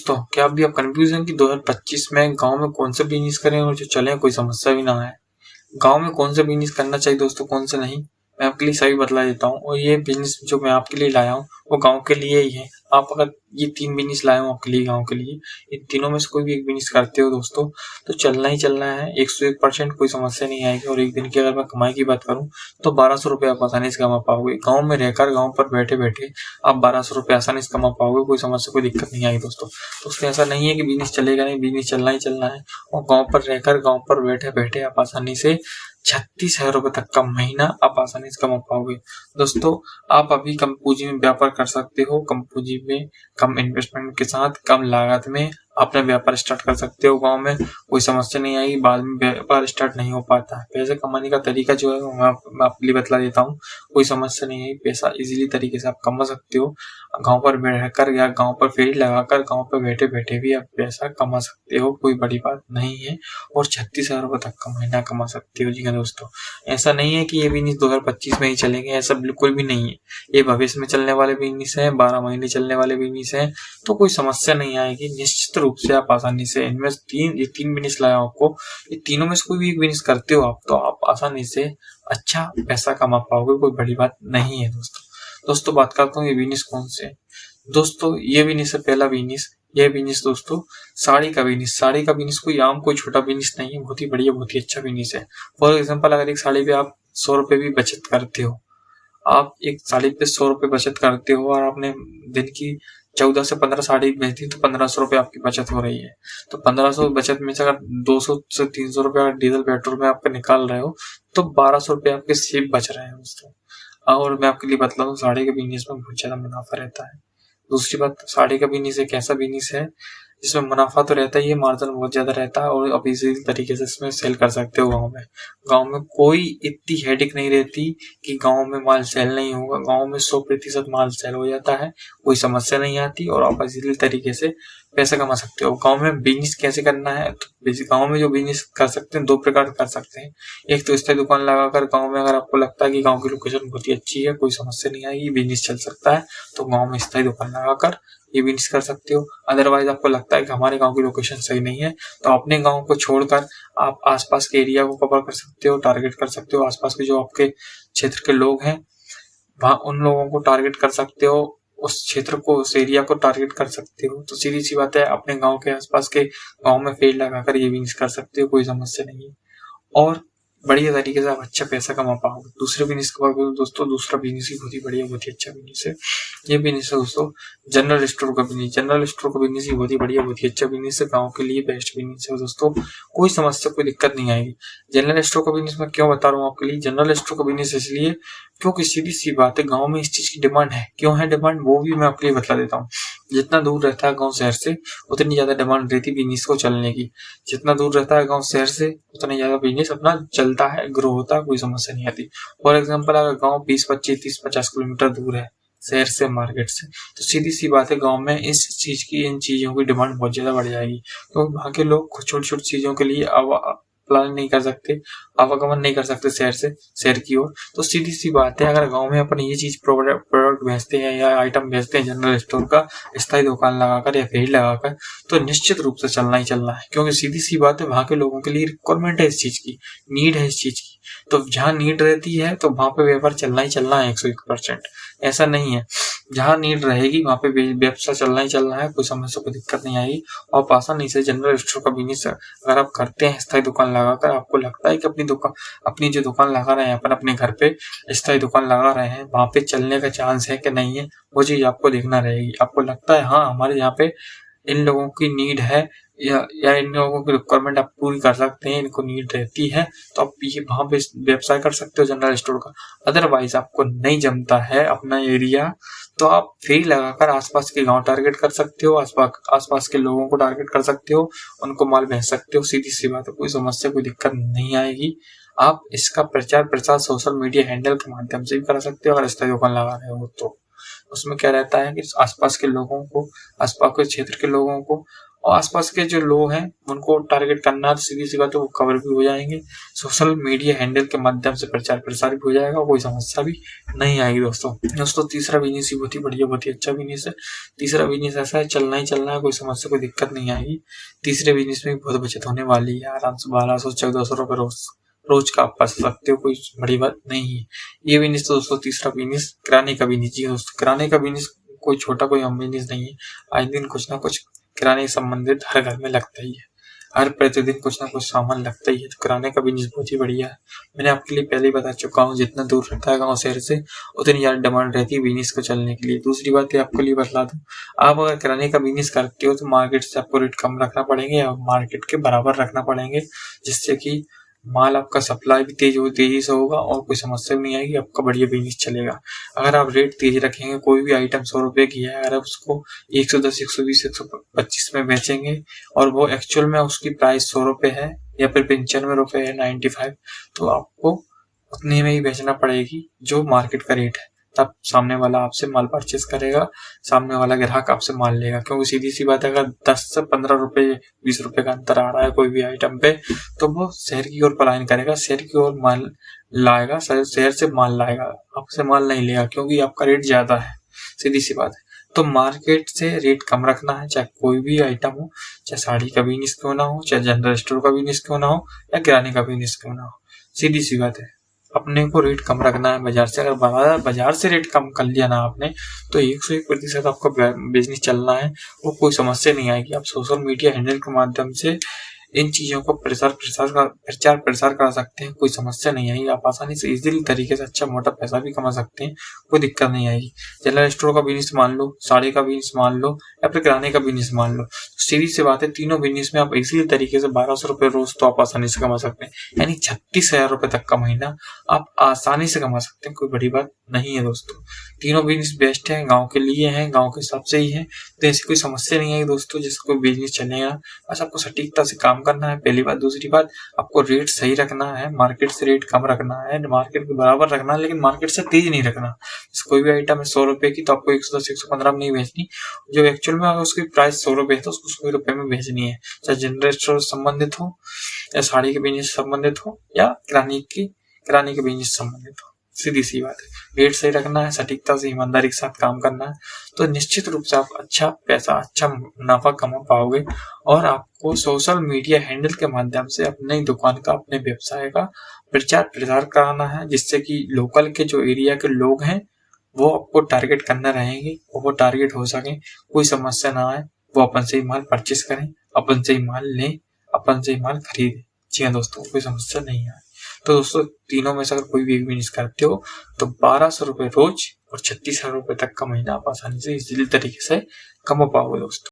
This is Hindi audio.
दोस्तों, क्या अभी आप कंफ्यूज हैं कि 2025 में गाँव में कौन सा बिजनेस करें और जो चले कोई समस्या भी ना आए? गाँव में कौन सा बिजनेस करना चाहिए दोस्तों, कौन सा नहीं, मैं आपके लिए सभी बतला देता हूँ। और ये बिजनेस जो मैं आपके लिए लाया हूँ वो गाँव के लिए ही है। आप अगर ये 3 बिजनेस लाए हूँ आपके लिए गाँव के लिए, इन तीनों में से कोई भी एक बिजनेस करते हो दोस्तों, तो चलना ही चलना है 101%, कोई समस्या नहीं आएगी। और एक दिन की अगर मैं कमाई की बात करूँ तो 1200 रुपये आप आसानी से कमा पाओगे। गाँव में रहकर, गाँव पर बैठे बैठे आप 1200 रुपये आसानी से कमा पाओगे, कोई समस्या, कोई दिक्कत नहीं आएगी दोस्तों। तो उसमें ऐसा नहीं है कि बिजनेस चलेगा नहीं, बिजनेस चलना ही चलना है। और गाँव पर रहकर, गाँव पर बैठे बैठे आप आसानी से 36,000 रुपये तक का महीना आप आसानी से कमा पाओगे दोस्तों। आप अभी कम पूंजी में व्यापार कर सकते हो, कम पूंजी में, कम इन्वेस्टमेंट के साथ, कम लागत में अपना व्यापार स्टार्ट कर सकते हो। गांव में कोई समस्या नहीं आएगी, बाद में व्यापार स्टार्ट नहीं हो पाता है। पैसे कमाने का तरीका जो है मैं आपके लिए बतला देता हूँ, कोई समस्या नहीं है, पैसा इजीली तरीके से आप कमा सकते हो। गांव पर रहकर या गांव पर फेरी लगाकर, गांव पर बैठे बैठे भी आप पैसा कमा सकते हो, कोई बड़ी बात नहीं है। और 36,000 रुपये तक का महीना कमा सकते हो। जी हाँ दोस्तों, ऐसा नहीं है कि ये बिजनेस 2025 में ही चलेंगे, ऐसा बिल्कुल भी नहीं है। ये भविष्य में चलने वाले बिजनेस है, 12 महीने चलने वाले बिजनेस है, तो कोई समस्या नहीं आएगी। निश्चित रूप से आप आसानी से इनमें ये तीन बिजनेस लाया आपको, ये तीनों में से कोई भी एक बिजनेस करते हो आप, तो आप आसानी से अच्छा पैसा कमा पाओगे, कोई बड़ी बात नहीं है दोस्तों। बात करता हूँ ये बिजनेस कौन से है दोस्तों। ये बिजनेस है पहला बिजनेस, ये बिजनेस दोस्तों साड़ी का बिजनेस। साड़ी का बिजनेस कोई आम, कोई छोटा बिजनेस नहीं है, बहुत ही बढ़िया, बहुत ही अच्छा बिजनेस है। फॉर एग्जांपल, अगर एक साड़ी पे आप 100 रुपए भी बचत करते हो, आप एक साड़ी पे 100 रुपए बचत करते हो और आपने दिन की 14 से 15 साड़ी बेचती, तो 1500 रुपए आपकी बचत हो रही है। तो 1500 बचत में से अगर 200 से 300 रुपए डीजल पेट्रोल में आपके निकाल रहे हो, तो 1200 रुपए आपके सेफ बच रहे हैं दोस्तों। और मैं आपके लिए बतला दूं, साड़ी के बिजनेस में बहुत ज्यादा मुनाफा रहता है। दूसरी बात, साड़ी का बिजनेस एक ऐसा बिजनेस है जिसमें मुनाफा तो रहता ही है, मार्जिन बहुत ज्यादा रहता है, और आप इसी तरीके से इसमें सेल कर सकते हो। गांव में कोई इतनी हेडेक नहीं रहती कि गांव में माल सेल नहीं होगा। गांव में 100% माल सेल हो जाता है, कोई समस्या नहीं आती, और आप इसी तरीके से पैसा कमा सकते हो। गांव में बिजनेस कैसे करना है, तो गांव में जो बिजनेस कर सकते हैं, 2 प्रकार कर सकते हैं। एक तो स्थायी दुकान लगाकर, गांव में अगर आपको लगता है कि गांव की लोकेशन बहुत ही अच्छी है, कोई समस्या नहीं आएगी, बिजनेस चल सकता है, तो गांव में स्थायी दुकान लगाकर ये बिजनेस कर सकते हो। अदरवाइज आपको लगता है कि हमारे गांव की लोकेशन सही नहीं है, तो अपने गांव को छोड़कर आप आसपास के एरिया को कवर कर सकते हो, टारगेट कर सकते हो। आसपास के जो आपके क्षेत्र के लोग हैं, वहां उन लोगों को टारगेट कर सकते हो, उस क्षेत्र को, उस एरिया को टारगेट कर सकते हो। तो सीधी सी बात है, अपने गांव के आसपास के गांव में पेड़ लगाकर ये बिजनेस कर सकते हो, कोई समस्या नहीं है, और बढ़िया तरीके से आप अच्छा पैसा कमा पाओगे। दूसरे बिजनेस की बात करूं दोस्तों, दूसरा बिजनेस ही बहुत ही बढ़िया, बहुत ही अच्छा बिजनेस है। ये बिजनेस है दोस्तों जनरल स्टोर का बिजनेस। जनरल स्टोर का बिजनेस ही बहुत ही बढ़िया, बहुत ही अच्छा बिजनेस है, गाँव के लिए बेस्ट बिजनेस है दोस्तों। कोई समस्या, कोई दिक्कत नहीं आएगी। जनरल स्टोर का बिजनेस मैं क्यों बता रहा हूँ आपके लिए, जनरल स्टोर का बिजनेस इसलिए क्योंकि सीधी सी बात है, गाँव में इस चीज की डिमांड है। क्यों है डिमांड, वो भी मैं आपके लिए बता देता हूँ। जितना दूर रहता है गाँव शहर से, उतनी ज्यादा डिमांड रहती है बिजनेस को चलने की। जितना दूर रहता है गाँव शहर से, उतना ज्यादा बिजनेस अपना चलता है, ग्रो होता है, कोई समस्या नहीं आती। फॉर एग्जाम्पल, अगर गाँव 20, 25, 30, 50 किलोमीटर दूर है शहर से, मार्केट से, तो सीधी सी बात है, गांव में इस चीज की, इन चीजों की डिमांड बहुत ज्यादा बढ़ जाएगी। तो वहाँ के लोग छोटी छोटी चीजों के लिए प्लान नहीं कर सकते, आवागमन नहीं कर सकते शहर से शहर की ओर। तो सीधी सी बात है, अगर गांव में अपन ये चीज प्रोडक्ट बेचते हैं या आइटम बेचते हैं जनरल स्टोर का, स्थायी दुकान लगाकर या फेरी लगाकर, तो निश्चित रूप से चलना ही चलना है। क्योंकि सीधी सी बात है, वहाँ के लोगों के लिए रिक्वायरमेंट है इस चीज की, नीड है इस चीज की। तो जहाँ नीड रहती है, तो वहां पे व्यापार चलना ही चलना है 101%। ऐसा नहीं है, जहाँ नीड रहेगी वहां पे व्यवसाय चलना ही चलना है, कोई समस्या, कोई दिक्कत नहीं आएगी। और आसानी से जनरल स्टोर का बिजनेस अगर आप करते हैं स्थायी दुकान लगाकर, आपको लगता है कि अपनी जो दुकान लगा रहे हैं अपन, अपने घर पे स्थायी दुकान लगा रहे हैं, वहां पे चलने का चांस है कि नहीं है, वो चीज आपको देखना रहेगी। आपको लगता है हाँ, हमारे यहाँ पे इन लोगों की नीड है, या इन लोगों की रिक्वायरमेंट आप पूरी कर सकते हैं, इनको नीड रहती है, तो आप ये वहां पे व्यवसाय कर सकते हो जनरल स्टोर का। अदरवाइज आपको नहीं जमता है अपना एरिया, तो आप फेरी लगाकर आसपास के गांव टारगेट कर सकते हो, आसपास के लोगों को टारगेट कर सकते हो, उनको माल भेज सकते हो। सीधी सी बात है, कोई समस्या, कोई दिक्कत नहीं आएगी। आप इसका प्रचार प्रसार सोशल मीडिया हैंडल के माध्यम से भी कर सकते हो, अगर स्थायी दुकान लगा रहे हो तो। उसमें क्या रहता है कि आसपास के लोगों को, आसपास के क्षेत्र के लोगों को और आसपास के जो लोग हैं उनको टारगेट करना है, सीधी सी बात है वो कवर भी हो जाएंगे। सोशल मीडिया हैंडल के माध्यम से प्रचार प्रसार भी हो जाएगा, कोई समस्या भी नहीं आएगी दोस्तों तीसरा बिजनेस ही बहुत ही बढ़िया, बहुत ही अच्छा बिजनेस है। तीसरा बिजनेस ऐसा है, चलना ही चलना है, कोई समस्या कोई दिक्कत नहीं आएगी। तीसरे बिजनेस में बहुत बचत होने वाली है, आराम से 1200-1400 रुपए रोज का आप बचा सकते हो, कोई बड़ी बात नहीं है। ये बिजनेस तो दोस्तों तीसरा बिजनेस किराने का बिजनेस। जी दोस्तों, किराने का बिजनेस कोई छोटा कोई आम बिजनेस नहीं है। आज दिन कुछ ना कुछ किराने से संबंधित हर घर में लगता ही है, हर प्रतिदिन कुछ ना कुछ सामान लगता ही है, तो किराने का बिजनेस बहुत ही बढ़िया है। मैंने आपके लिए पहले ही बता चुका हूँ, जितना दूर रहता है गाँव शहर से उतनी ज्यादा डिमांड रहती है बिजनेस को चलने के लिए। दूसरी बात ये आपको लिए बतला दूं, आप अगर किराने का बिजनेस करते हो तो मार्केट से आपको रेट कम रखना पड़ेंगे या मार्केट के बराबर रखना पड़ेंगे, जिससे कि माल आपका सप्लाई भी तेजी से होगा और कोई समस्या भी नहीं आएगी, आपका बढ़िया बिजनेस चलेगा। अगर आप रेट तेज रखेंगे, कोई भी आइटम 100 रुपए की है, अगर आप उसको 110, 120, 125 में बेचेंगे और वो एक्चुअल में उसकी प्राइस 100 रुपए है या फिर 95 रुपए है, 95, तो आपको उतने में ही बेचना पड़ेगी जो मार्केट का रेट है। तब सामने वाला आपसे माल परचेस करेगा, सामने वाला ग्राहक आपसे माल लेगा। क्योंकि सीधी सी बात है, अगर 10 से 15 रुपए 20 रुपए का अंतर आ रहा है कोई भी आइटम पे, तो वो शहर की ओर पलायन करेगा, शहर की ओर माल लाएगा, शहर से माल लाएगा, आपसे माल नहीं लेगा क्योंकि आपका रेट ज्यादा है। सीधी सी बात है। तो मार्केट से रेट कम रखना है, चाहे कोई भी आइटम हो, चाहे साड़ी का बिजनेस क्यों ना हो, चाहे जनरल स्टोर का बिजनेस क्यों ना हो, या किराने का बिजनेस क्यों ना हो। सीधी सी बात है, अपने को रेट कम रखना है बाजार से। अगर बाजार से रेट कम कर लिया ना आपने, तो 101% आपका बिजनेस चलना है, वो कोई समस्या नहीं आएगी। आप सोशल मीडिया हैंडल के माध्यम से इन चीजों को प्रचार प्रसार कर सकते हैं, कोई समस्या नहीं आएगी। आप आसानी से इजीली तरीके से अच्छा मोटा पैसा भी कमा सकते हैं, कोई दिक्कत नहीं आएगी। जनरल स्टोर का बिजनेस मान लो, साड़ी का बिजनेस मान लो, या फिर किराने का बिजनेस मान लो, तो सीधी सी बात है, तीनों बिजनेस में आप इजीली तरीके से 1200 रुपए रोज तो आप आसानी से कमा सकते हैं, यानी 36,000 रुपए तक का महीना आप आसानी से कमा सकते हैं, कोई बड़ी बात नहीं है दोस्तों। तीनों बिजनेस बेस्ट है, गाँव के लिए है, गाँव के हिसाब से ही है, तो ऐसी कोई समस्या नहीं है दोस्तों। जैसे कोई बिजनेस चलेगा, बस आपको सटीकता से काम करना है, पहली बात। दूसरी बात, आपको रेट सही रखना है, मार्केट से रेट कम रखना है, मार्केट के बराबर रखना है, लेकिन मार्केट से तेज नहीं रखना। कोई भी आइटम है 100 रुपए की, तो आपको 110, 115 में नहीं बेचनी। जो एक्चुअल में उसकी प्राइस 100 रुपए है तो उसको 100 रुपए में बेचनी है, चाहे जनरल स्टोर संबंधित हो, या साड़ी के बिजनेस संबंधित हो, या किराने के बिजनेस संबंधित हो। सीधी सी बात है, रेट सही रखना है, सटीकता से ईमानदारी के साथ काम करना है, तो निश्चित रूप से आप अच्छा पैसा, अच्छा मुनाफा कमा पाओगे। और आपको सोशल मीडिया हैंडल के माध्यम से अपनी दुकान का, अपने व्यवसाय का प्रचार प्रसार कराना है, जिससे कि लोकल के जो एरिया के लोग हैं वो आपको टारगेट करना रहेंगे, और वो टारगेट हो सके, कोई समस्या ना आए, वो अपन से ही माल परचेस करें, अपन से ही माल लें, अपन से ही माल खरीदें। जी हाँ दोस्तों, कोई समस्या नहीं आए। तो दोस्तों, तीनों में से अगर कोई भी एक बिजनेस करते हो तो 1200 रुपए रोज और 36,000 रुपए तक का महीना आप आसानी से इजीली तरीके से कमा पाओगे दोस्तों।